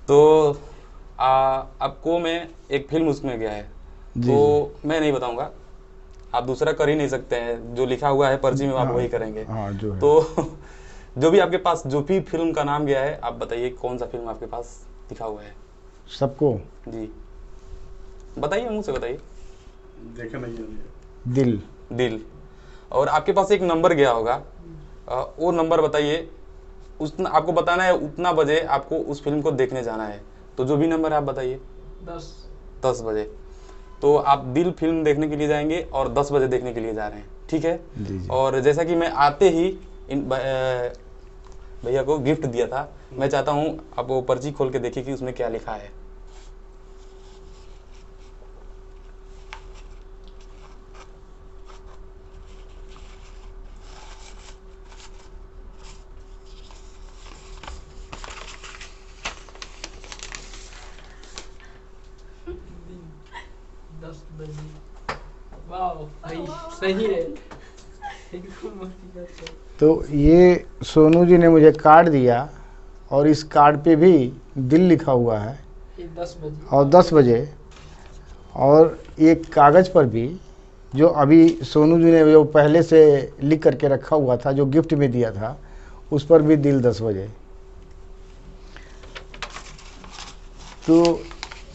तो आपको मैं एक फिल्म उसमें गया है, जी तो मैं नहीं बताऊंगा, आप दूसरा कर ही नहीं सकते हैं, जो लिखा हुआ है पर्ची जी। में आप हाँ वही करेंगे। हाँ, जो है। तो जो भी आपके पास जो भी फिल्म का नाम गया है, आप बताइए कौन सा फिल्म आपके पास लिखा हुआ है। सबको। जी, बताइए, मुंह से बताइए। देखा नहीं है ये। दिल। दिल। और आपके पास एक नंबर गया होगा, वो नंबर बताइए। उतना आपको बताना है, उतना बजे आपको उस फिल्म को देखने जाना है। तो जो भी नंबर है आप बताइए। 10। 10 बजे। तो आप दिल फिल्म देखने के लिए जाएंगे और 10 बजे देखने के लिए जा रहे हैं, ठीक है। जी जी। और जैसा कि मैं आते ही इन भैया को गिफ्ट दिया था, मैं चाहता हूँ आप वो पर्ची खोल के देखिए कि उसमें क्या लिखा है। दिन 10 बजे। वाह भाई, सही है एकदम हकीकत है। तो ये सोनू जी ने मुझे कार्ड दिया और इस कार्ड पे भी दिल लिखा हुआ है ये 10 बजे और 10 बजे। और एक कागज़ पर भी जो अभी सोनू जी ने जो पहले से लिख करके रखा हुआ था, जो गिफ्ट में दिया था, उस पर भी दिल 10 बजे। तो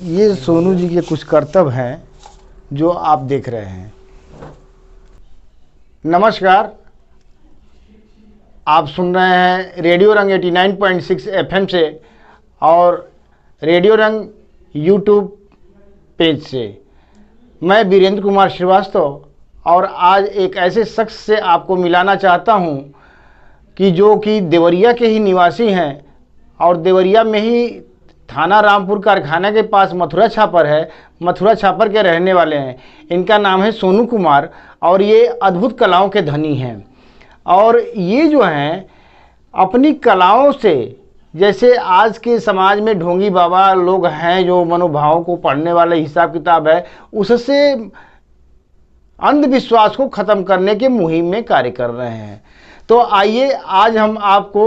ये सोनू जी के कुछ कर्तव्य हैं जो आप देख रहे हैं। नमस्कार, आप सुन रहे हैं रेडियो रंग 89.6 एफएम से और रेडियो रंग यूट्यूब पेज से। मैं वीरेंद्र कुमार श्रीवास्तव और आज एक ऐसे शख्स से आपको मिलाना चाहता हूं कि जो कि देवरिया के ही निवासी हैं और देवरिया में ही थाना रामपुर कारखाना के पास मथुरा छापर है, मथुरा छापर के रहने वाले हैं। इनका नाम है सोनू कुमार और ये अद्भुत कलाओं के धनी हैं। और ये जो हैं अपनी कलाओं से, जैसे आज के समाज में ढोंगी बाबा लोग हैं जो मनोभाव को पढ़ने वाले हिसाब किताब है, उससे अंधविश्वास को खत्म करने के मुहिम में कार्य कर रहे हैं। तो आइए आज हम आपको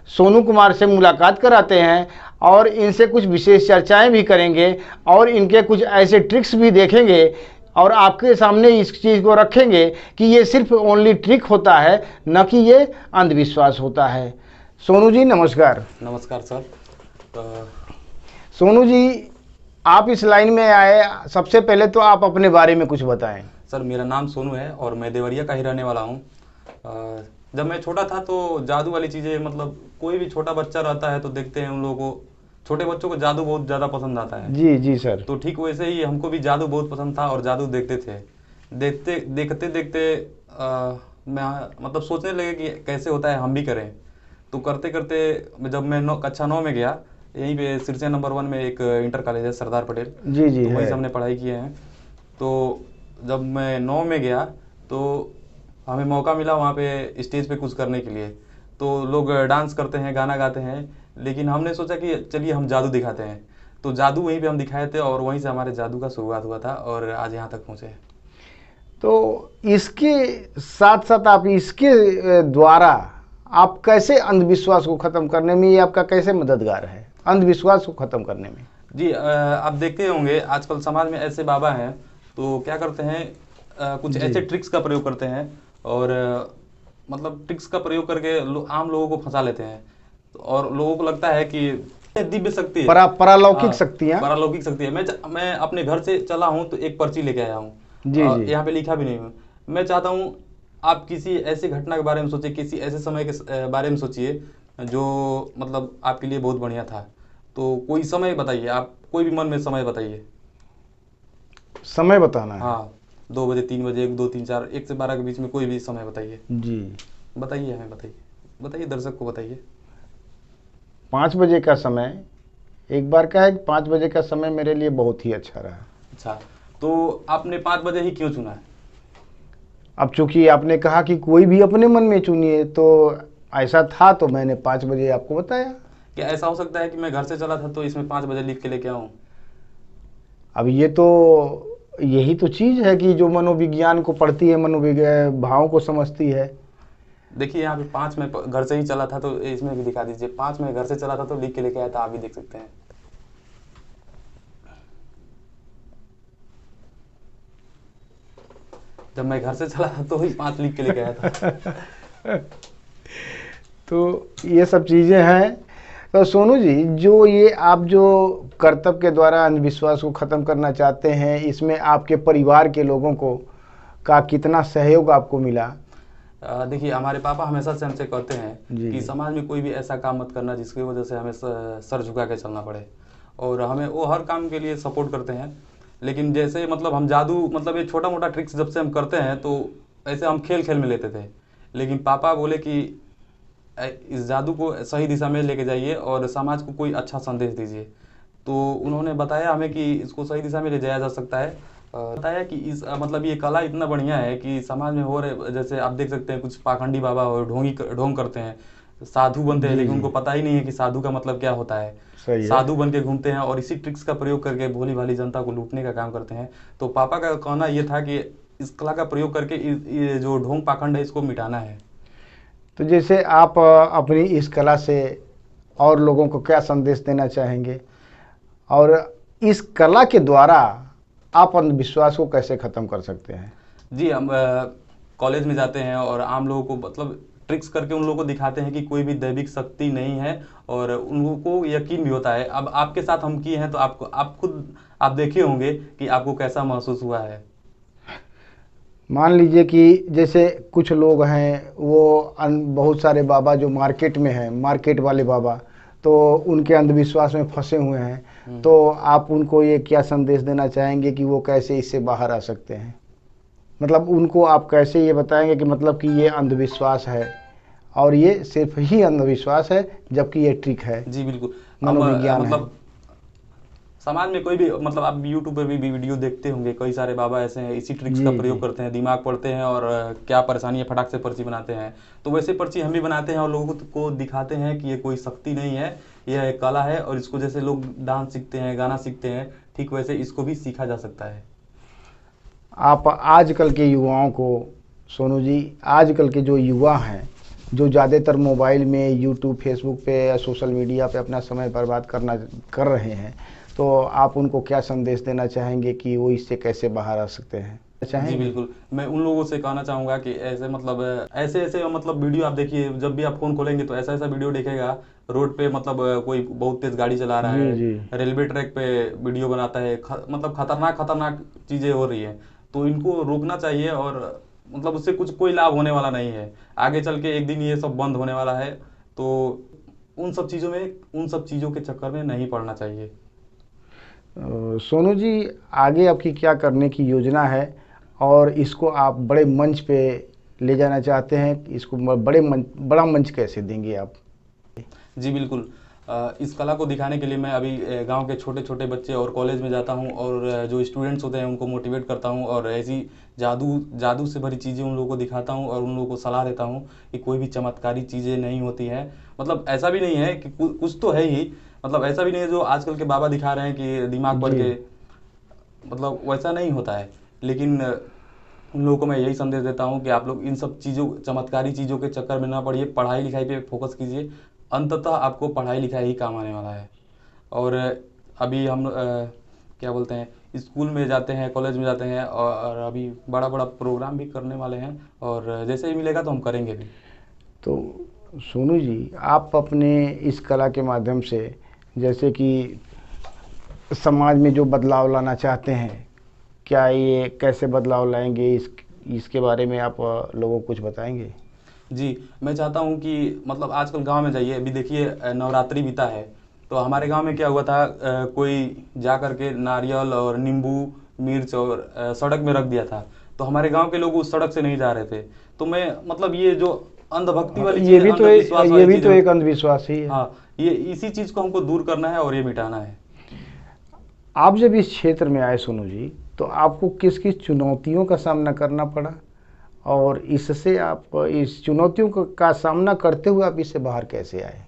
सोनू कुमार से मुलाकात कराते हैं और इनसे कुछ विशेष चर्चाएं भी करेंगे और इनके कुछ ऐसे ट्रिक्स भी देखेंगे और आपके सामने इस चीज़ को रखेंगे कि ये सिर्फ ओनली ट्रिक होता है, न कि ये अंधविश्वास होता है। सोनू जी नमस्कार। नमस्कार सर। सोनू जी, आप इस लाइन में आए, सबसे पहले तो आप अपने बारे में कुछ बताएं। सर मेरा नाम सोनू है और मैं देवरिया का ही रहने वाला हूँ। जब मैं छोटा था तो जादू वाली चीज़ें, मतलब कोई भी छोटा बच्चा रहता है तो देखते हैं उन लोगों को, छोटे बच्चों को जादू बहुत ज़्यादा पसंद आता है। जी जी सर। तो ठीक वैसे ही हमको भी जादू बहुत पसंद था और जादू देखते थे। देखते देखते देखते मैं मतलब सोचने लगे कि कैसे होता है, हम भी करें। तो करते करते जब मैं कक्षा 9 में गया, यहीं पे सिरसा नंबर 1 में एक इंटर कॉलेज है सरदार पटेल, जी जी तो वहीं है। से हमने पढ़ाई किए हैं। तो जब मैं 9 में गया तो हमें मौका मिला वहाँ पे स्टेज पे कुछ करने के लिए। तो लोग डांस करते हैं, गाना गाते हैं, लेकिन हमने सोचा कि चलिए हम जादू दिखाते हैं। तो जादू वहीं पे हम दिखाए थे और वहीं से हमारे जादू का शुरुआत हुआ था और आज यहाँ तक पहुँचे। तो इसके साथ साथ आप इसके द्वारा आप कैसे अंधविश्वास को ख़त्म करने में, ये आपका कैसे मददगार है अंधविश्वास को ख़त्म करने में? जी, आप देखते होंगे आजकल समाज में ऐसे बाबा हैं तो क्या करते हैं, कुछ जी ऐसे ट्रिक्स का प्रयोग करते हैं और मतलब ट्रिक्स का प्रयोग करके आम लोगों को फंसा लेते हैं। और लोगों को लगता है कि ये दिव्य शक्ति है। परालौकिक हाँ, शक्तियाँ। पारलौकिक शक्ति है। मैं अपने घर से चला हूँ तो एक पर्ची लेके आया हूँ, जी जी। यहाँ पे लिखा भी नहीं हूँ। मैं चाहता हूँ आप किसी ऐसी घटना के बारे में सोचिए, किसी ऐसे समय के बारे में सोचिए जो मतलब आपके लिए बहुत बढ़िया था। तो कोई समय बताइए, आप कोई भी मन में समय बताइए। समय बताना है। हाँ, 2 बजे, 3 बजे, 1, 2, 3, 4, 1 से 12 के बीच में कोई भी समय बताइए। जी। बताइए, हमें बताइए, बताइए, दर्शक को बताइए। 5 बजे का समय, एक बार का है, 5 बजे का समय मेरे लिए बहुत ही अच्छा रहा। अच्छा, तो आपने 5 बजे ही क्यों चुना है? अब चूंकि आपने कहा कि कोई भी अपने मन में चुनिए, तो ऐसा था तो मैंने 5 बजे आपको बताया। क्या ऐसा हो सकता है कि मैं घर से चला था तो इसमें 5 बजे लिख के लेके आऊँ? अब ये तो यही तो चीज़ है कि जो मनोविज्ञान को पढ़ती है, मनोविज्ञान भावों को समझती है। देखिए यहाँ पे 5 में घर से ही चला था, तो इसमें भी दिखा दीजिए। 5 में घर से चला था तो लिख के लेके आया था, आप भी देख सकते हैं। जब मैं घर से चला था तो ही 5 लिख के लेके आया था। तो ये सब चीज़ें हैं। तो सोनू जी, जो ये आप जो कर्तव्य के द्वारा अंधविश्वास को ख़त्म करना चाहते हैं, इसमें आपके परिवार के लोगों को का कितना सहयोग आपको मिला? देखिए हमारे पापा हमेशा से हमसे कहते हैं जी, कि जी। समाज में कोई भी ऐसा काम मत करना जिसकी वजह से हमें सर झुका के चलना पड़े, और हमें वो हर काम के लिए सपोर्ट करते हैं। लेकिन जैसे मतलब हम जादू, मतलब ये छोटा मोटा ट्रिक्स जब से हम करते हैं तो ऐसे हम खेल खेल में लेते थे, लेकिन पापा बोले कि इस जादू को सही दिशा में लेके जाइए और समाज को कोई अच्छा संदेश दीजिए। तो उन्होंने बताया हमें कि इसको सही दिशा में ले जाया जा सकता है। बताया कि इस मतलब ये कला इतना बढ़िया है कि समाज में हो रहे, जैसे आप देख सकते हैं कुछ पाखंडी बाबा और ढोंग करते हैं, साधु बनते हैं, जी, लेकिन जी। उनको पता ही नहीं है कि साधु का मतलब क्या होता है। सही है। साधु बन के घूमते हैं और इसी ट्रिक्स का प्रयोग करके भोली भाली जनता को लूटने का काम करते हैं। तो पापा का कहना ये था कि इस कला का प्रयोग करके ये जो ढोंग पाखंड है इसको मिटाना है। तो जैसे आप अपनी इस कला से और लोगों को क्या संदेश देना चाहेंगे, और इस कला के द्वारा आप अंधविश्वास को कैसे ख़त्म कर सकते हैं? जी, हम कॉलेज में जाते हैं और आम लोगों को मतलब ट्रिक्स करके उन लोगों को दिखाते हैं कि कोई भी दैविक शक्ति नहीं है, और उन लोगों को यकीन भी होता है। अब आपके साथ हम किए हैं तो आपको आप खुद आप देखे होंगे कि आपको कैसा महसूस हुआ है। मान लीजिए कि जैसे कुछ लोग हैं, वो बहुत सारे बाबा जो मार्केट में हैं, मार्केट वाले बाबा, तो उनके अंधविश्वास में फंसे हुए हैं, तो आप उनको ये क्या संदेश देना चाहेंगे कि वो कैसे इससे बाहर आ सकते हैं? मतलब उनको आप कैसे ये बताएंगे कि मतलब कि ये अंधविश्वास है और ये सिर्फ ही अंधविश्वास है, जबकि ये ट्रिक है, जी बिल्कुल। मनोविज्ञान है। मतलब समाज में कोई भी, मतलब आप यूट्यूब पे भी वीडियो देखते होंगे, कई सारे बाबा ऐसे हैं इसी ट्रिक्स जी, का जी। प्रयोग करते हैं, दिमाग पढ़ते हैं और क्या परेशानी है फटाक से पर्ची बनाते हैं। तो वैसे पर्ची हम भी बनाते हैं और लोगों को दिखाते हैं कि ये कोई शक्ति नहीं है, यह एक कला है, और इसको जैसे लोग डांस सीखते हैं, गाना सीखते हैं, ठीक वैसे इसको भी सीखा जा सकता है। आप आजकल के युवाओं को, सोनू जी, आजकल के जो युवा हैं, जो ज़्यादातर मोबाइल में, यूट्यूब, फेसबुक पे या सोशल मीडिया पे अपना समय बर्बाद कर रहे हैं, तो आप उनको क्या संदेश देना चाहेंगे कि वो इससे कैसे बाहर आ सकते हैं? जी बिल्कुल, मैं उन लोगों से कहना चाहूँगा कि ऐसे मतलब ऐसे मतलब वीडियो आप देखिए, जब भी आप फ़ोन खोलेंगे तो ऐसा ऐसा वीडियो देखेगा रोड पे, मतलब कोई बहुत तेज़ गाड़ी चला रहा जी, है, जी। रेलवे ट्रैक पे वीडियो बनाता है, मतलब खतरनाक खतरनाक चीज़ें हो रही हैं। तो इनको रोकना चाहिए, और मतलब उससे कुछ कोई लाभ होने वाला नहीं है। आगे चल के एक दिन ये सब बंद होने वाला है, तो उन सब चीज़ों के चक्कर में नहीं पड़ना चाहिए। सोनू जी, आगे आपकी क्या करने की योजना है, और इसको आप बड़े मंच पे ले जाना चाहते हैं, इसको बड़ा मंच कैसे देंगे आप? जी बिल्कुल। इस कला को दिखाने के लिए मैं अभी गांव के छोटे छोटे बच्चे और कॉलेज में जाता हूं, और जो स्टूडेंट्स होते हैं उनको मोटिवेट करता हूं, और ऐसी जादू से भरी चीज़ें उन लोगों को दिखाता हूं, और उन लोगों को सलाह देता हूं कि कोई भी चमत्कारी चीज़ें नहीं होती हैं। मतलब ऐसा भी नहीं है कि कुछ तो है ही, मतलब ऐसा भी नहीं है जो आजकल के बाबा दिखा रहे हैं कि दिमाग पढ़ जी। के, मतलब वैसा नहीं होता है। लेकिन उन लोगों को मैं यही संदेश देता हूँ कि आप लोग इन सब चीज़ों, चमत्कारी चीज़ों के चक्कर में ना पड़िए, पढ़ाई लिखाई पे फोकस कीजिए। अंततः आपको पढ़ाई लिखाई ही काम आने वाला है। और अभी हम क्या बोलते हैं, स्कूल में जाते हैं, कॉलेज में जाते हैं, और अभी बड़ा बड़ा प्रोग्राम भी करने वाले हैं, और जैसे ही मिलेगा तो हम करेंगे भी। तो सोनू जी, आप अपने इस कला के माध्यम से जैसे कि समाज में जो बदलाव लाना चाहते हैं, क्या ये कैसे बदलाव लाएंगे, इसके बारे में आप लोगों को कुछ बताएंगे? जी, मैं चाहता हूँ कि मतलब आजकल गांव में जाइए, अभी देखिए नवरात्रि बीता है, तो हमारे गांव में क्या हुआ था, कोई जा कर के नारियल और नींबू, मिर्च और सड़क में रख दिया था। तो हमारे गांव के लोग उस सड़क से नहीं जा रहे थे। तो मैं मतलब ये जो अंधभक्ति वाली ये चीज़, भी तो अंधविश्वास ये वाली भी चीज़ तो है, एक अंधविश्वास ही है। हाँ, ये इसी चीज़ को हमको दूर करना है और ये मिटाना है। आप जब इस क्षेत्र में आए सोनू जी, तो आपको किस किस चुनौतियों का सामना करना पड़ा, और इससे आप इस चुनौतियों का सामना करते हुए आप इससे बाहर कैसे आए?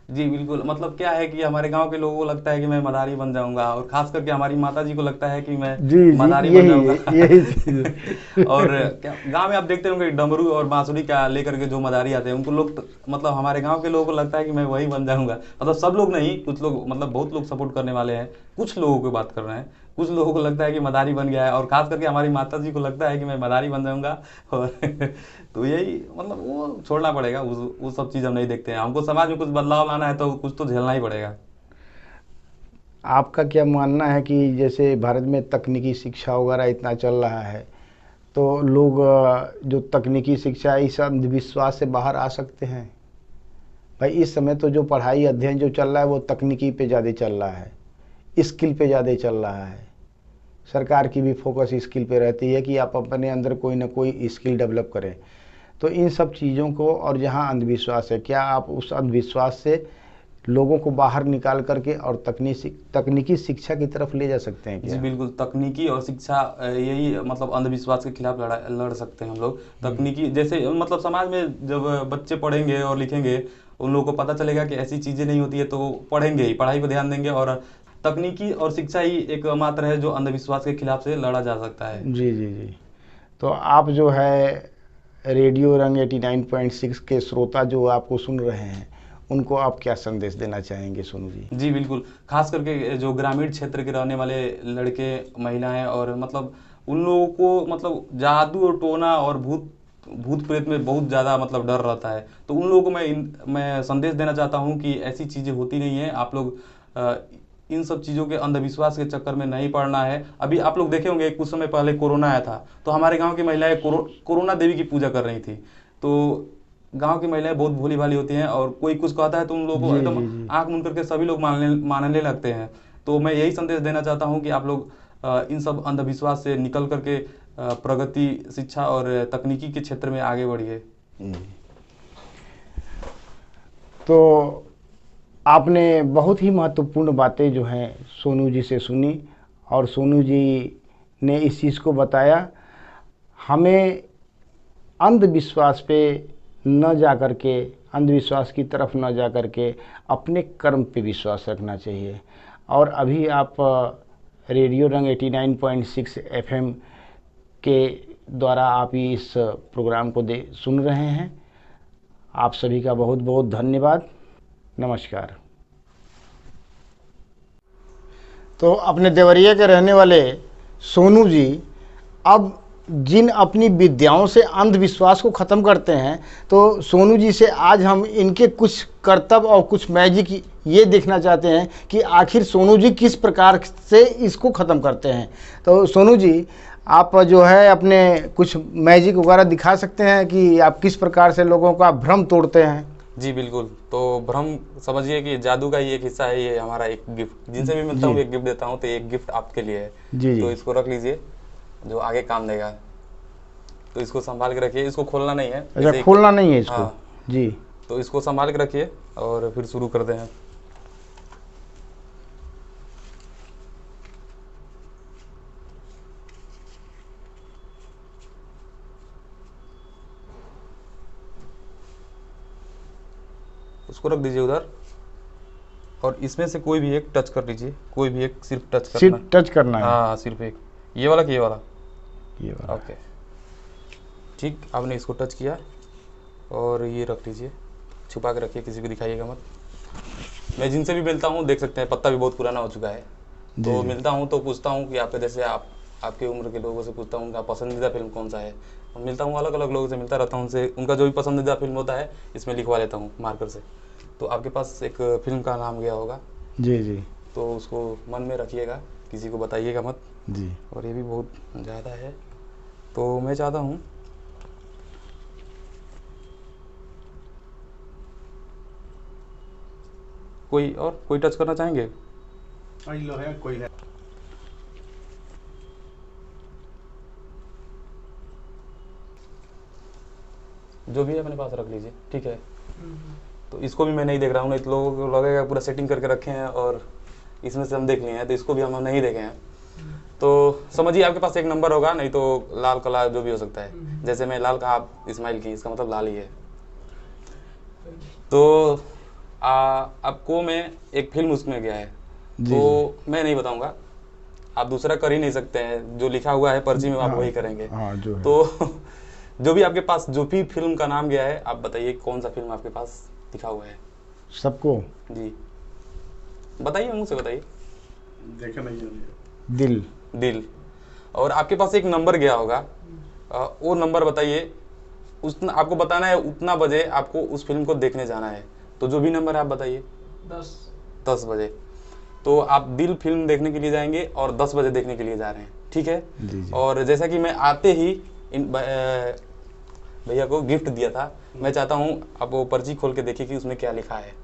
जी बिल्कुल, मतलब क्या है कि हमारे गांव के लोगों को लगता है कि मैं मदारी बन जाऊंगा, और खास करके हमारी माता जी को लगता है कि मैं जी जी, मदारी बन यही जाऊंगा। यही चीज़। और क्या गांव में आप देखते होंगे डमरू और बांसुरी का लेकर के जो मदारी आते हैं, उनको लोग मतलब हमारे गांव के लोगों को लगता है कि मैं वही बन जाऊंगा। मतलब सब लोग नहीं, कुछ लोग, मतलब बहुत लोग सपोर्ट करने वाले हैं, कुछ लोगों की बात कर रहे हैं। कुछ लोगों को लगता है कि मदारी बन गया है, और खास करके हमारी माता जी को लगता है कि मैं मदारी बन जाऊंगा। और तो यही मतलब वो छोड़ना पड़ेगा, वो सब चीज़ हम नहीं देखते हैं। हमको समाज में कुछ बदलाव लाना है तो कुछ तो झेलना ही पड़ेगा। आपका क्या मानना है कि जैसे भारत में तकनीकी शिक्षा वगैरह इतना चल रहा है, तो लोग जो तकनीकी शिक्षा है, इस अंधविश्वास से बाहर आ सकते हैं? भाई इस समय तो जो पढ़ाई अध्ययन जो चल रहा है वो तकनीकी पे ज़्यादा चल रहा है, स्किल पे ज़्यादा चल रहा है। सरकार की भी फोकस स्किल पे रहती है कि आप अपने अंदर कोई ना कोई स्किल डेवलप करें। तो इन सब चीज़ों को, और जहाँ अंधविश्वास है, क्या आप उस अंधविश्वास से लोगों को बाहर निकाल करके और तकनीकी शिक्षा की तरफ ले जा सकते हैं जी क्या? बिल्कुल, तकनीकी और शिक्षा यही मतलब अंधविश्वास के खिलाफ लड़ सकते हैं हम लोग। तकनीकी जैसे मतलब समाज में जब बच्चे पढ़ेंगे और लिखेंगे, उन लोगों को पता चलेगा कि ऐसी चीज़ें नहीं होती है, तो वो पढ़ेंगे ही, पढ़ाई पर ध्यान देंगे। और तकनीकी और शिक्षा ही एक मात्र है जो अंधविश्वास के खिलाफ से लड़ा जा सकता है। जी जी जी। तो आप जो है रेडियो रंग 89.6 के श्रोता जो आपको सुन रहे हैं, उनको आप क्या संदेश देना चाहेंगे सोनू जी? जी बिल्कुल, खास करके जो ग्रामीण क्षेत्र के रहने वाले लड़के, महिलाएं, और मतलब उन लोगों को मतलब जादू और टोना और भूत भूत प्रेत में बहुत ज़्यादा मतलब डर रहता है। तो उन लोगों को मैं संदेश देना चाहता हूँ कि ऐसी चीज़ें होती नहीं है। आप लोग इन सब चीज़ों के अंधविश्वास के चक्कर में नहीं पड़ना है। अभी आप लोग देखे होंगे कुछ समय पहले कोरोना आया था, तो हमारे गाँव की महिलाएं कोरोना देवी की पूजा कर रही थी। तो गांव की महिलाएं बहुत भोली भाली होती हैं, और कोई कुछ कहता है तो उन लोगों को जी एकदम जी जी। आंख मूंद करके सभी लोग मानने लगते हैं। तो मैं यही संदेश देना चाहता हूं कि आप लोग इन सब अंधविश्वास से निकल करके प्रगति, शिक्षा और तकनीकी के क्षेत्र में आगे बढ़िए। तो आपने बहुत ही महत्वपूर्ण बातें जो हैं सोनू जी से सुनी, और सोनू जी ने इस चीज़ को बताया। हमें अंधविश्वास पे न जा कर के, अंधविश्वास की तरफ न जा कर के अपने कर्म पे विश्वास रखना चाहिए। और अभी आप रेडियो रंग 89.6 एफएम के द्वारा आप इस प्रोग्राम को सुन रहे हैं। आप सभी का बहुत बहुत धन्यवाद। नमस्कार। तो अपने देवरिया के रहने वाले सोनू जी अब जिन अपनी विद्याओं से अंधविश्वास को ख़त्म करते हैं, तो सोनू जी से आज हम इनके कुछ कर्तव्य और कुछ मैजिक ये देखना चाहते हैं कि आखिर सोनू जी किस प्रकार से इसको ख़त्म करते हैं। तो सोनू जी, आप जो है अपने कुछ मैजिक वगैरह दिखा सकते हैं कि आप किस प्रकार से लोगों का भ्रम तोड़ते हैं? जी बिल्कुल, तो भ्रम समझिए कि जादू का ही एक हिस्सा है। ये हमारा एक गिफ्ट, जिनसे भी मिलता हूँ एक गिफ्ट देता हूँ, तो एक गिफ्ट आपके लिए है। जी जी। तो इसको रख लीजिए, जो आगे काम देगा। तो इसको संभाल के रखिए, इसको खोलना नहीं है। अच्छा, खोलना नहीं है इसको? हाँ, जी। तो इसको संभाल के रखिए और फिर शुरू करते हैं। उसको रख दीजिए उधर, और इसमें से कोई भी एक टच कर लीजिए, कोई भी एक सिर्फ टच करना। सिर्फ टच करना है? हाँ, सिर्फ एक, ये वाला कि ये वाला? ये वाला। ओके, ठीक, आपने इसको टच किया, और ये रख लीजिए, छुपा के रखिए, किसी को दिखाइएगा मत। मैं जिनसे भी मिलता हूँ, देख सकते हैं पत्ता भी बहुत पुराना हो चुका है। तो मिलता हूँ तो पूछता हूँ कि आपके जैसे आपके उम्र के लोगों से पूछता हूँ उनका पसंदीदा फिल्म कौन सा है। मिलता हूँ, अलग अलग लोगों से मिलता रहता हूँ, उनसे उनका जो भी पसंदीदा फिल्म होता है इसमें लिखवा लेता हूँ मार्कर से। तो आपके पास एक फिल्म का नाम गया होगा। जी जी तो उसको मन में रखिएगा, किसी को बताइएगा मत। जी। और ये भी बहुत ज़्यादा है, तो मैं चाहता हूँ कोई टच करना चाहेंगे? लो है कोई है। जो भी है अपने पास रख लीजिए, ठीक है। तो इसको भी मैं नहीं देख रहा हूँ, नहीं तो लोगों को लगेगा पूरा सेटिंग करके रखे हैं और इसमें से हम देख लिए हैं, तो इसको भी हम नहीं देखे हैं। तो समझिए आपके पास एक नंबर होगा, नहीं तो लाल कला जो भी हो सकता है। जैसे मैं लाल कहा, आप इस्माइल की, इसका मतलब लाल ही है। तो अब को में एक फिल्म उसमें गया है, जी, तो मैं नहीं बताऊंगा, आप दूसरा कर ही नहीं सकते हैं, जो लिखा हुआ है पर्ची में आप हाँ, वही करेंगे। हाँ जो है। तो जो भी आपके पास जो भी फिल्म का नाम गया है, आप बताइए कौन सा फिल्म आपके पास लिखा हुआ है। सबको जी बताइए, मुंह से बताइए। देखा नहीं है। दिल। दिल। और आपके पास एक नंबर गया होगा, वो नंबर बताइए। आपको बताना है उतना बजे आपको उस फिल्म को देखने जाना है, तो जो भी नंबर है आप बताइए। 10। 10 बजे। तो आप दिल फिल्म देखने के लिए जाएंगे और 10 बजे देखने के लिए जा रहे हैं, ठीक है। जी, जी। और जैसा कि मैं आते ही इन भैया को गिफ्ट दिया था, मैं चाहता हूँ आप वो पर्ची खोल के देखिए कि उसमें क्या लिखा है।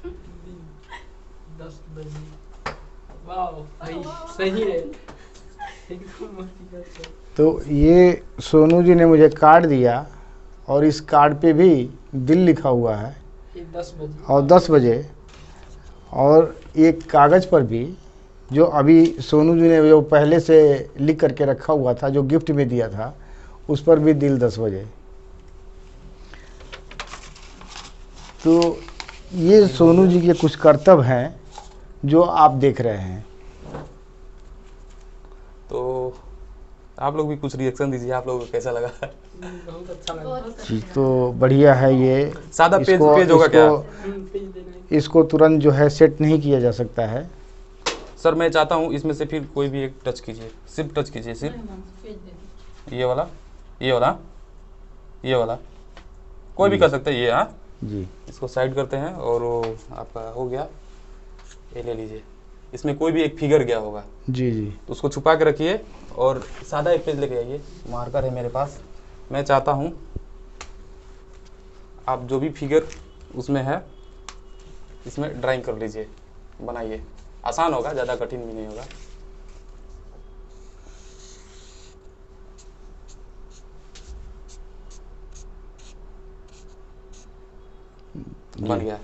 दिन 10 बजे। वाह भाई सही है, एकदम हकीकत है। तो ये सोनू जी ने मुझे कार्ड दिया और इस कार्ड पे भी दिल लिखा हुआ है ये 10 बजे और 10 बजे, और एक कागज़ पर भी जो अभी सोनू जी ने जो पहले से लिख करके रखा हुआ था, जो गिफ्ट में दिया था, उस पर भी दिल 10 बजे। तो ये सोनू जी के कुछ कर्तव्य हैं जो आप देख रहे हैं। तो आप लोग भी कुछ रिएक्शन दीजिए, आप लोगों को कैसा लगा। बहुत अच्छा लगा। जी, तो बढ़िया है ये। सादा पेज होगा क्या? पेज देना है। इसको तुरंत जो है सेट नहीं किया जा सकता है। सर मैं चाहता हूँ इसमें से फिर कोई भी एक टच कीजिए, सिर्फ टच कीजिए, सिर्फ ये वाला, ये वाला, ये वाला, कोई भी कर सकता है ये। हाँ, जी, इसको साइड करते हैं और वो आपका हो गया। ये ले लीजिए, इसमें कोई भी एक फिगर गया होगा, जी, जी, तो उसको छुपा के रखिए और सादा एक पेज लेके आइए। मार्कर है मेरे पास, मैं चाहता हूँ आप जो भी फिगर उसमें है इसमें ड्राइंग कर लीजिए, बनाइए। आसान होगा, ज़्यादा कठिन भी नहीं होगा। बन गया।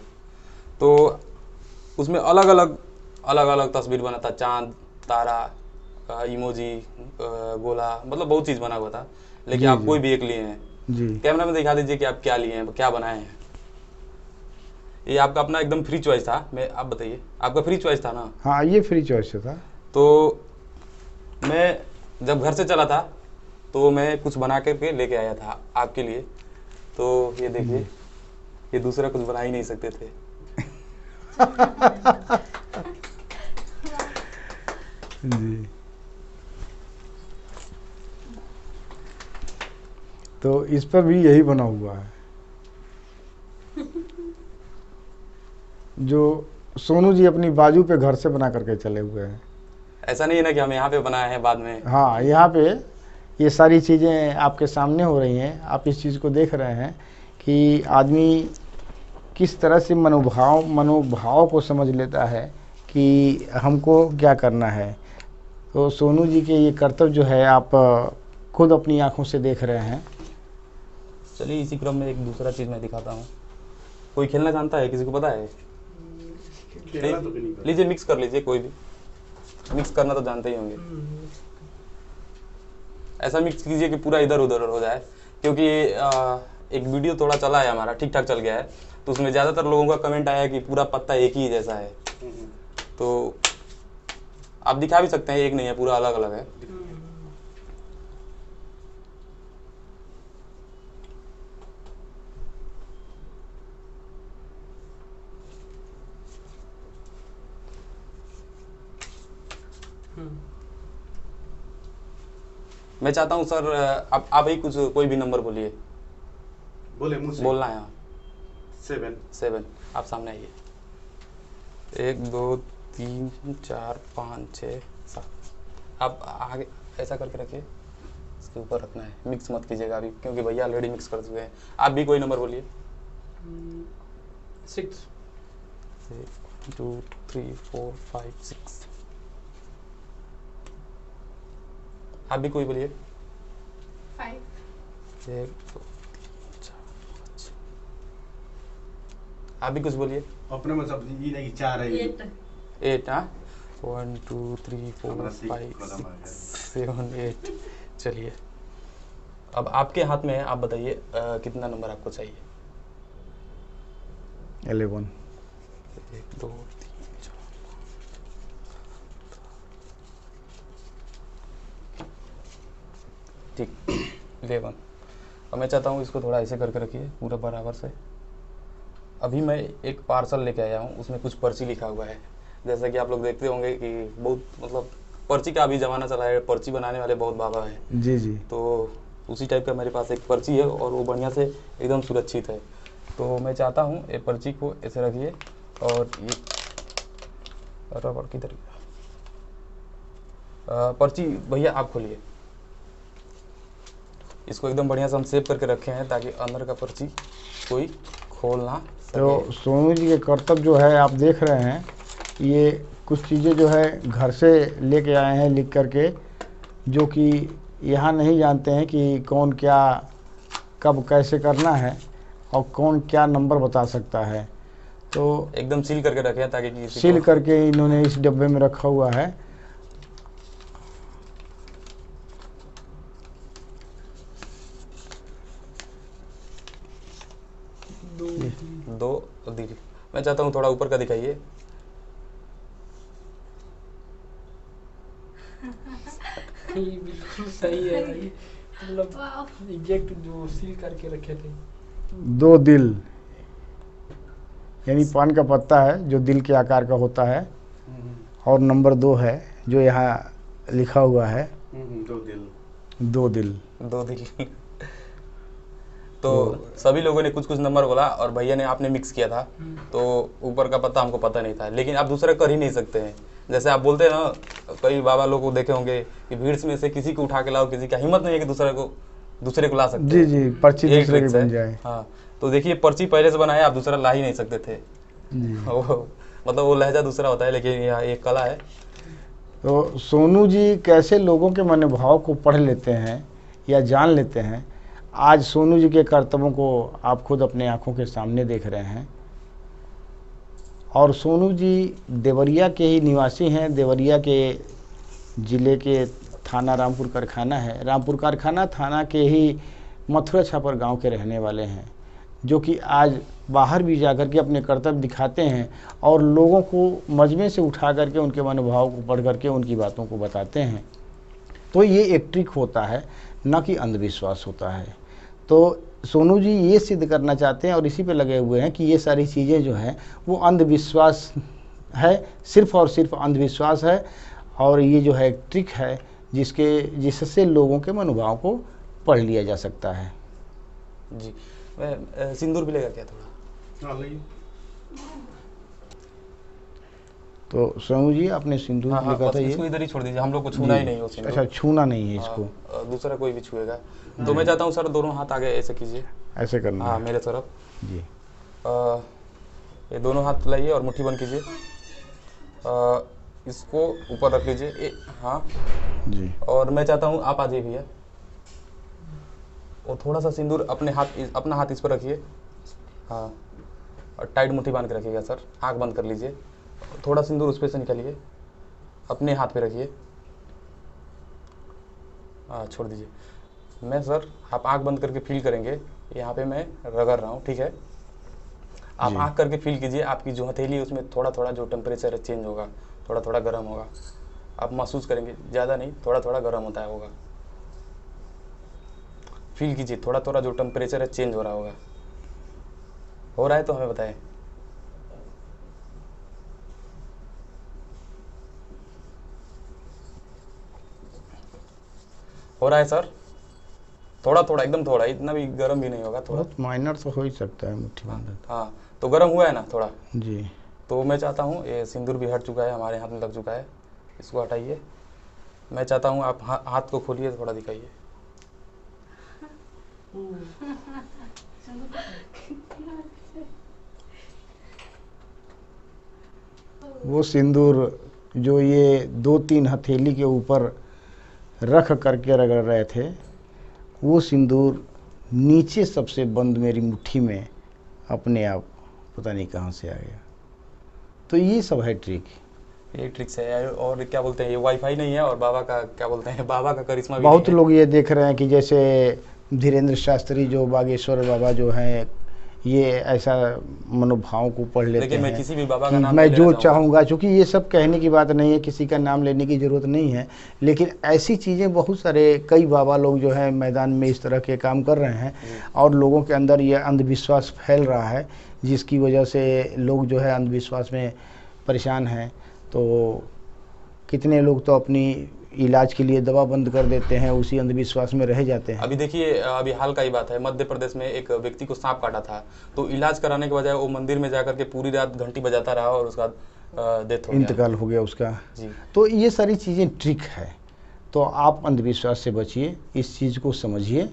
तो उसमें अलग अलग तस्वीर बना था, चांद, तारा, इमोजी, गोला, मतलब बहुत चीज़ बना हुआ था, लेकिन जी, आप जी। कोई भी एक लिए हैं। जी। कैमरा में दिखा दीजिए कि आप क्या लिए हैं, क्या बनाए हैं। ये आपका अपना एकदम फ्री चॉइस था। मैं आप बताइए, आपका फ्री चॉइस था ना? हाँ, ये फ्री चॉइस से था। तो मैं जब घर से चला था तो मैं कुछ बना करके लेके आया था आपके लिए। तो ये देखिए, ये दूसरा कुछ बना ही नहीं सकते थे। जी। तो इस पर भी यही बना हुआ है, जो सोनू जी अपनी बाजू पे घर से बना करके चले हुए हैं। ऐसा नहीं है ना कि हम यहाँ पे बनाए हैं बाद में। हाँ, यहाँ पे ये सारी चीज़ें आपके सामने हो रही हैं, आप इस चीज़ को देख रहे हैं कि आदमी किस तरह से मनोभाव को समझ लेता है कि हमको क्या करना है। तो सोनू जी के ये कर्तव्य जो है आप खुद अपनी आंखों से देख रहे हैं। चलिए इसी क्रम में एक दूसरा चीज़ मैं दिखाता हूँ। कोई खेलना जानता है, किसी को पता है? खेलना तो नहीं पता। लीजिए, मिक्स कर लीजिए, कोई भी मिक्स करना तो जानते ही होंगे। ऐसा मिक्स कीजिए कि पूरा इधर उधर हो जाए, क्योंकि एक वीडियो थोड़ा चला है हमारा, ठीक ठाक चल गया है, तो उसमें ज़्यादातर लोगों का कमेंट आया है कि पूरा पत्ता एक ही जैसा है। तो आप दिखा भी सकते हैं, एक नहीं है, पूरा अलग अलग है। मैं चाहता हूँ सर, आप ही कुछ कोई भी नंबर बोलिए। बोले मुझसे बोलना है, हाँ। 7 7। आप सामने आइए। 1 2 3 4 5 6 7। आप आगे ऐसा करके रखिए, इसके ऊपर रखना है, मिक्स मत कीजिएगा अभी, क्योंकि भैया ऑलरेडी मिक्स कर चुके हैं। आप भी कोई नंबर बोलिए। 6 1 2 3 4 5 6। आप भी कोई बोलिए। 5 1 2 3 4 5। आप भी कुछ बोलिए। अपने में सब ये नहीं कि 4 है 8 हाँ 1 2 3 4 हमारा 5 6 कदम आ 6 7 8 चलिए अब आपके हाथ में है, आप बताइए कितना नंबर आपको चाहिए। 11। 1 2 3 4 ठीक 11। अब मैं चाहता हूँ इसको थोड़ा ऐसे करके रखिए पूरा बराबर से। अभी मैं एक पार्सल लेके आया हूँ, उसमें कुछ पर्ची लिखा हुआ है। जैसा कि आप लोग देखते होंगे कि बहुत मतलब पर्ची का अभी ज़माना चला है, पर्ची बनाने वाले बहुत बाबा हैं। जी जी। तो उसी टाइप का मेरे पास एक पर्ची है और वो बढ़िया से एकदम सुरक्षित है। तो मैं चाहता हूँ ये पर्ची को ऐसे रखिए और ये रबड़ किधर गया? पर्ची भैया आप खोलिए। इसको एकदम बढ़िया से हम सेव करके रखे हैं ताकि अंदर का पर्ची कोई खोल ना सके। तो सोनू जी के कर्तव्य जो है आप देख रहे हैं, ये कुछ चीज़ें जो है घर से लेके आए हैं लिख करके, जो कि यहाँ नहीं जानते हैं कि कौन क्या कब कैसे करना है और कौन क्या नंबर बता सकता है। तो एकदम सील करके रखे हैं ताकि किसी सील को करके इन्होंने इस डब्बे में रखा हुआ है। दो धीरे। मैं चाहता हूँ थोड़ा ऊपर का दिखाइए। ये बिल्कुल सही है भाई, मतलब एग्जैक्ट जो सील करके रखे थे। 2 दिल, यानी पान का पत्ता है जो दिल के आकार का होता है, और नंबर 2 है जो यहाँ लिखा हुआ है 2 दिल। 2 दिल। 2 दिल तो सभी लोगों ने कुछ कुछ नंबर बोला और भैया ने आपने मिक्स किया था, तो ऊपर का पता हमको पता नहीं था, लेकिन आप दूसरा कर ही नहीं सकते हैं। जैसे आप बोलते हैं ना, कई बाबा लोग को देखे होंगे कि भीड़ में से किसी को उठा के लाओ, किसी का हिम्मत नहीं है कि दूसरे को ला सकते जी हैं। जी, पर्ची यही दूसरे की tricks है। बन जाए। हाँ तो देखिए पर्ची पहले से बनाया, आप दूसरा ला ही नहीं सकते थे। जी। मतलब वो लहजा दूसरा होता है, लेकिन यह एक कला है। तो सोनू जी कैसे लोगों के मनोभाव को पढ़ लेते हैं या जान लेते हैं, आज सोनू जी के कर्तव्यों को आप खुद अपने आंखों के सामने देख रहे हैं। और सोनू जी देवरिया के ही निवासी हैं। देवरिया के ज़िले के थाना रामपुर कारखाना है, रामपुर कारखाना थाना के ही मथुरा छापर गांव के रहने वाले हैं, जो कि आज बाहर भी जाकर के अपने कर्तव्य दिखाते हैं और लोगों को मजमे से उठा करके उनके मनोभाव को पढ़ करके उनकी बातों को बताते हैं। तो ये एक ट्रिक होता है, न कि अंधविश्वास होता है। तो सोनू जी ये सिद्ध करना चाहते हैं और इसी पे लगे हुए हैं कि ये सारी चीज़ें जो हैं वो अंधविश्वास है, सिर्फ और सिर्फ अंधविश्वास है, और ये जो है एक ट्रिक है जिससे लोगों के मनोभाव को पढ़ लिया जा सकता है। जी मैं सिंदूर भी लेगा क्या थोड़ा? हाँ लगी। तो सोनू जी आपने सिंदूर हाँ लिखा बस था इसको ये? इधर ही छोड़ दीजिए, हम लोग को छूना ही नहीं हो सिंदूर। अच्छा, छूना नहीं है इसको। हाँ, दूसरा कोई भी छुएगा तो मैं चाहता हूँ सर दोनों हाथ आगे ऐसे कीजिए। ऐसे करना हाँ है। मेरे तरफ। जी। ये दोनों हाथ लाइए और मुट्ठी बंद कीजिए। इसको ऊपर रख लीजिए। हाँ जी। और मैं चाहता हूँ आप आ जाइए भैया, और थोड़ा सा सिंदूर अपना हाथ इस पर रखिए। हाँ और टाइट मुट्ठी बांध के रखिएगा सर। आँख बंद कर लीजिए, थोड़ा सिंदूर उस पर से निकालिए, अपने हाथ पे रखिए। हाँ छोड़ दीजिए। मैं सर आप आँख बंद करके फील करेंगे, यहाँ पे मैं रगड़ रहा हूँ, ठीक है? आप आँख करके फील कीजिए, आपकी जो हथेली है उसमें थोड़ा थोड़ा जो टेम्परेचर है चेंज होगा, थोड़ा थोड़ा गर्म होगा। आप महसूस करेंगे, ज़्यादा नहीं, थोड़ा थोड़ा गर्म होता है होगा। फील कीजिए, थोड़ा थोड़ा जो टेम्परेचर है चेंज हो रहा होगा। हो रहा है तो हमें बताएं। हो रहा है सर? थोड़ा थोड़ा, एकदम थोड़ा, इतना भी गर्म भी नहीं होगा, थोड़ा। बहुत माइनर तो हो ही सकता है मुट्ठी बंद। हाँ तो गर्म हुआ है ना थोड़ा? जी। तो मैं चाहता हूँ, ये सिंदूर भी हट चुका है, हमारे हाथ में लग चुका है, इसको हटाइए। मैं चाहता हूँ आप हाथ को खोलिए, थोड़ा दिखाइए। वो सिंदूर जो ये 2-3 हथेली के ऊपर रख करके रगड़ रहे थे, वो सिंदूर नीचे सबसे बंद मेरी मुट्ठी में अपने आप पता नहीं कहाँ से आ गया। तो ये सब है ट्रिक। ये ट्रिक्स है। और क्या बोलते हैं, ये वाईफाई नहीं है और बाबा का क्या बोलते हैं, बाबा का करिश्मा भी बहुत नहीं है। लोग ये देख रहे हैं कि जैसे धीरेन्द्र शास्त्री जो बागेश्वर बाबा जो हैं, ये ऐसा मनोभाव को पढ़ लेते लेकिन मैं हैं किसी भी बाबा का कि नाम मैं नहीं लेना जो चाहूँगा। चाहूँगा, क्योंकि ये सब कहने की बात नहीं है, किसी का नाम लेने की ज़रूरत नहीं है, लेकिन ऐसी चीज़ें बहुत सारे कई बाबा लोग जो है मैदान में इस तरह के काम कर रहे हैं और लोगों के अंदर ये अंधविश्वास फैल रहा है, जिसकी वजह से लोग जो है अंधविश्वास में परेशान हैं। तो कितने लोग तो अपनी इलाज के लिए दवा बंद कर देते हैं, उसी अंधविश्वास में रह जाते हैं। अभी देखिए, अभी हाल का ही बात है, मध्य प्रदेश में एक व्यक्ति को सांप काटा था, तो इलाज कराने के बजाय वो मंदिर में जाकर के पूरी रात घंटी बजाता रहा और उसका डेथ हो गया। इंतकाल हो गया उसका। जी। तो ये सारी चीज़ें ट्रिक है। तो आप अंधविश्वास से बचिए, इस चीज़ को समझिए।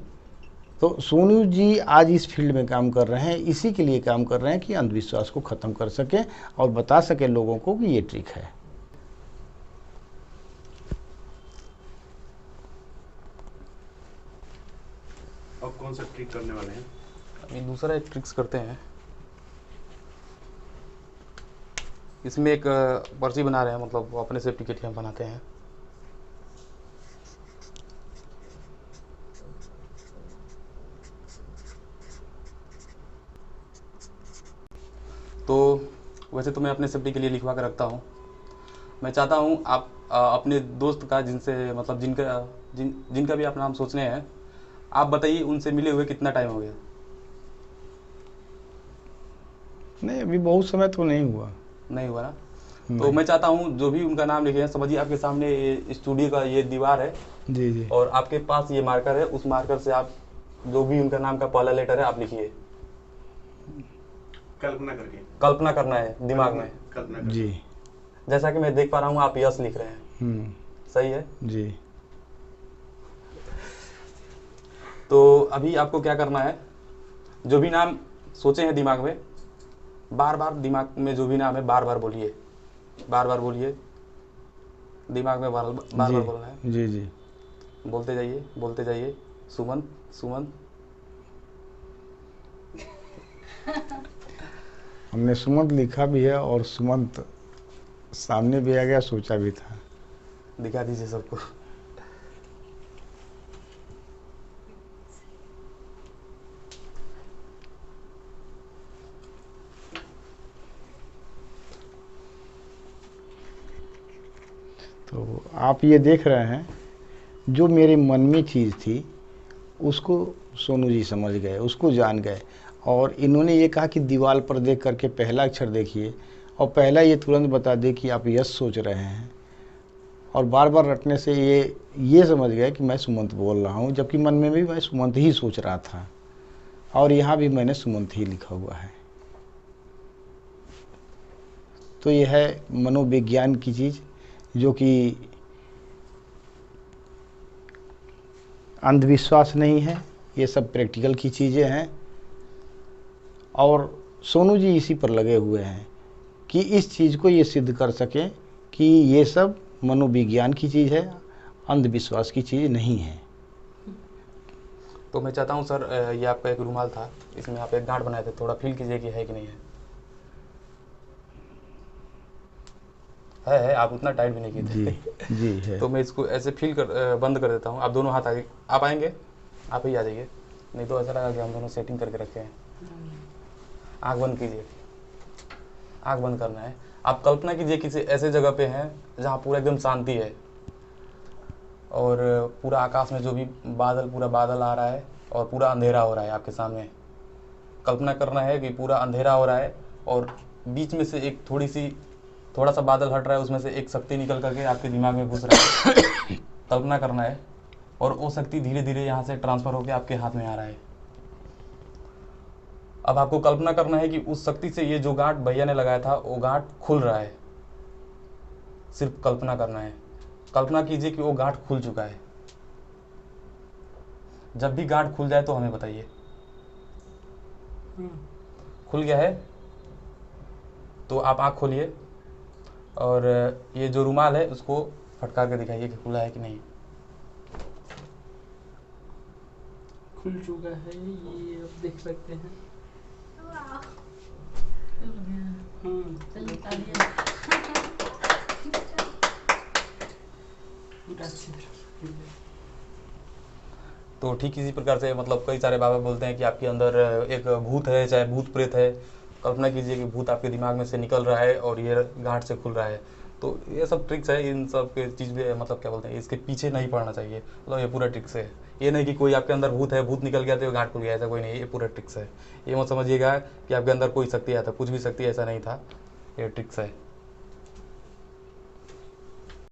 तो सोनू जी आज इस फील्ड में काम कर रहे हैं, इसी के लिए काम कर रहे हैं कि अंधविश्वास को ख़त्म कर सकें और बता सकें लोगों को कि ये ट्रिक है। अब कौन सा ट्रिक करने वाले हैं? अभी दूसरा एक ट्रिक्स करते हैं। इसमें एक पर्ची बना रहे हैं, मतलब वो अपने सेफ्टी के लिए हम बनाते हैं। तो वैसे तो मैं अपने सेफ्टी के लिए लिखवा कर रखता हूँ। मैं चाहता हूँ आप अपने दोस्त का, जिनसे मतलब जिनका भी आप नाम सोचने हैं, आप बताइए उनसे मिले हुए कितना टाइम हो गया? नहीं, अभी बहुत समय तो नहीं हुआ। नहीं हुआ ना? तो मैं चाहता हूँ जो भी उनका नाम लिखे हैं, समझिए आपके सामने ये स्टूडियो का ये दीवार है जी जी। और आपके पास ये मार्कर है, उस मार्कर से आप जो भी उनका नाम का पहला लेटर है आप लिखिए। कल्पना करके। कल्पना करना है दिमाग में। कल्पना करके। जी। जैसा कि मैं देख पा रहा हूँ आप यस लिख रहे हैं। सही है? जी। तो अभी आपको क्या करना है, जो भी नाम सोचे हैं दिमाग में, बार बार दिमाग में जो भी नाम है बार बार बोलिए, बार बार बोलिए, दिमाग में बार बार बोलना है। जी जी। बोलते जाइए। सुमंत, सुमंत। हमने सुमंत लिखा भी है और सुमंत सामने भी आ गया, सोचा भी था। दिखा दीजिए सबको। तो आप ये देख रहे हैं, जो मेरे मन में चीज़ थी उसको सोनू जी समझ गए, उसको जान गए। और इन्होंने ये कहा कि दीवार पर देख करके पहला अक्षर देखिए और पहला ये तुरंत बता दे कि आप यस सोच रहे हैं, और बार बार रटने से ये समझ गए कि मैं सुमंत बोल रहा हूँ, जबकि मन में भी मैं सुमंत ही सोच रहा था और यहाँ भी मैंने सुमंत ही लिखा हुआ है। तो यह है मनोविज्ञान की चीज़, जो कि अंधविश्वास नहीं है, ये सब प्रैक्टिकल की चीज़ें हैं। और सोनू जी इसी पर लगे हुए हैं कि इस चीज़ को ये सिद्ध कर सकें कि ये सब मनोविज्ञान की चीज़ है, अंधविश्वास की चीज़ नहीं है। तो मैं चाहता हूँ सर, ये आपका एक रुमाल था, इसमें आप एक गांठ बनाए थे, थोड़ा फील कीजिए कि है कि नहीं है। है, आप उतना टाइट भी नहीं किए थे। जी है। तो मैं इसको ऐसे फील कर बंद कर देता हूँ। आप दोनों हाथ आगे, आप आएंगे, आप ही आ जाइए, नहीं तो ऐसा लगा कि हम दोनों सेटिंग करके रखे हैं। आँख बंद कीजिए, आँख बंद करना है। आप कल्पना कीजिए किसी ऐसे जगह पे हैं जहाँ पूरा एकदम शांति है और पूरा आकाश में जो भी बादल, पूरा बादल आ रहा है और पूरा अंधेरा हो रहा है आपके सामने। कल्पना करना है कि पूरा अंधेरा हो रहा है और बीच में से एक थोड़ा सा बादल हट रहा है, उसमें से एक शक्ति निकल करके आपके दिमाग में घुस रहा है। कल्पना करना है और वो शक्ति धीरे धीरे यहाँ से ट्रांसफर होकर आपके हाथ में आ रहा है। अब आपको कल्पना करना है कि उस शक्ति से ये जो गांठ भैया ने लगाया था वो गांठ खुल रहा है। सिर्फ कल्पना करना है। कल्पना कीजिए कि वो गांठ खुल चुका है। जब भी गांठ खुल जाए तो हमें बताइए। खुल गया है तो आप आँख खोलिए और ये जो रुमाल है उसको फटकार के दिखाइए कि खुला है कि नहीं। खुल चुका है, ये आप देख सकते हैं। चलिए पूरा अच्छी तरह। तो ठीक इसी प्रकार से मतलब कई सारे बाबा बोलते हैं कि आपके अंदर एक भूत है, चाहे भूत प्रेत है। कल्पना कीजिए कि भूत आपके दिमाग में से निकल रहा है और ये गांठ से खुल रहा है। तो ये सब ट्रिक्स है, इन सब के चीज़ भी मतलब क्या बोलते हैं, इसके पीछे नहीं पड़ना चाहिए। मतलब ये पूरा ट्रिक्स है। ये नहीं कि कोई आपके अंदर भूत है, भूत निकल गया तो गांठ खुल गया, ऐसा कोई नहीं। ये पूरा ट्रिक्स है। ये मत समझिएगा कि आपके अंदर कोई शक्ति आता, कुछ भी शक्ति ऐसा नहीं था। ये ट्रिक्स है।